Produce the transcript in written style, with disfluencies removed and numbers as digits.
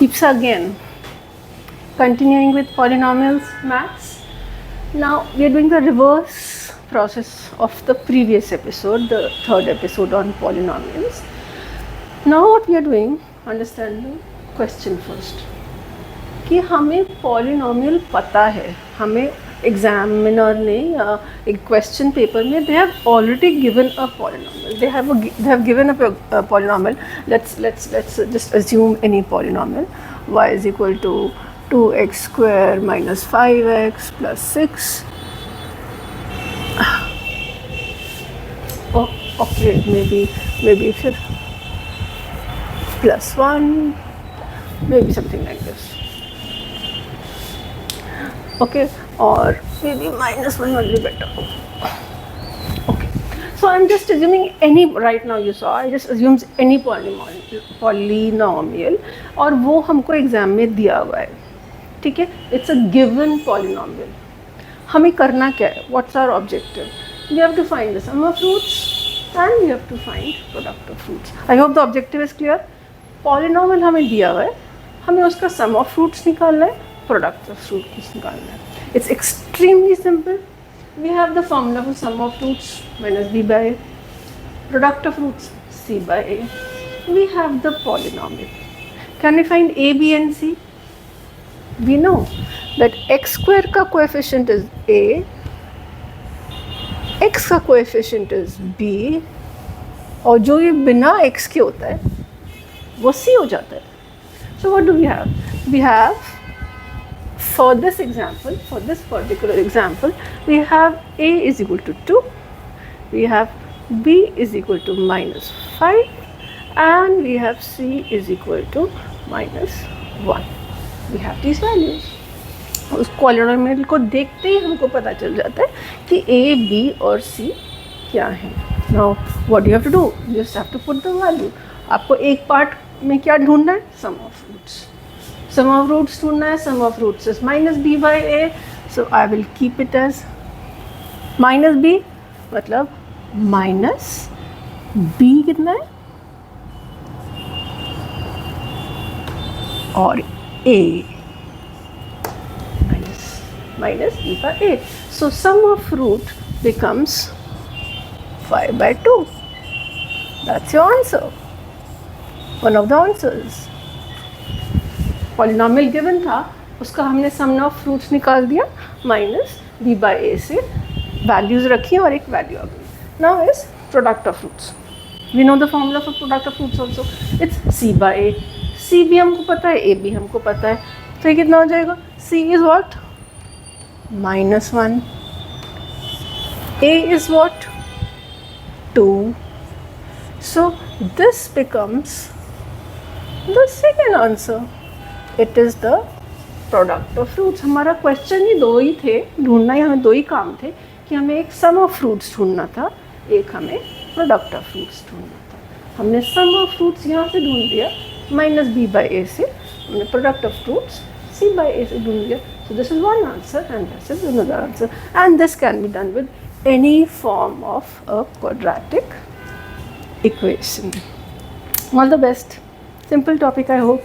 keeps again. Continuing with polynomials maths. Now we are doing the reverse process of the previous episode, the third episode on polynomials. Now what we are doing, understand the question first. कि हमें polynomial पता है, हमें examiner ने एक question paper में they have already given a polynomial. They have given a polynomial. Let's just assume any polynomial. Y is equal to 2x square minus 5x plus 6. Oh, okay, maybe plus 1, maybe something like this. Okay, or maybe minus 1 will be better. Okay, so I'm just assuming any, right now you saw, I just assumes any polynomial और वो हमको exam में दिया हुआ है, ठीक है. It's a given polynomial. हमें करना क्या है, what's our objective? We have to find the sum of roots and we have to find product of roots. I hope the objective is clear. Polynomial हमें दिया हुआ है, हमें उसका सम ऑफ रूट्स निकालना है, प्रोडक्ट ऑफ रूट्स निकालना है. It's extremely simple. We have the formula for sum of roots minus b by a, product of roots c by a. We have the polynomial. Can we find a, b and c? We know that x square का coefficient is a, x का coefficient is b, और जो ये बिना x के होता है वो c हो जाता है. So what do we have? We have, for this example, for this particular example, we have a is equal to 2, we have b is equal to minus 5, and we have c is equal to minus 1. We have these values. उस polynomial को देखते ही हमको पता चल जाता है कि a, b और c क्या है. Now what you have to do? You just have to put the value. आपको एक पार्ट में क्या ढूंढना है? Sum of roots. Sum of roots ढूंढना है. Sum of roots is minus b by a. So I will keep it as minus b, मतलब minus b कितना है और a minus b by a. So sum of root becomes 5 by 2. That's your answer. One of the answers. Polynomial given था, उसका हमने sum of roots निकाल दिया, minus b by a से values रखी और एक value आ गई. Now is product of roots. We know the formula for product of roots also. It's c by a. c भी हमको पता है, a भी हमको पता है, तो ये कितना हो जाएगा? c is what? minus 1. a is what? 2. So this becomes the second answer. It is the product of roots. हमारा क्वेश्चन ही दो ही थे, ढूंढना ही हमें दो ही काम थे कि हमें एक सम ऑफ रूट्स ढूंढना था, एक हमें प्रोडक्ट ऑफ रूट्स ढूंढना था. हमने सम ऑफ रूट्स यहाँ से ढूंढ लिया, माइनस b by a से. हमने product of roots c by a से ढूंढ लिया. So this is one answer and this is another answer, and this can be done with any form of a quadratic equation. All the best. Simple topic, I hope.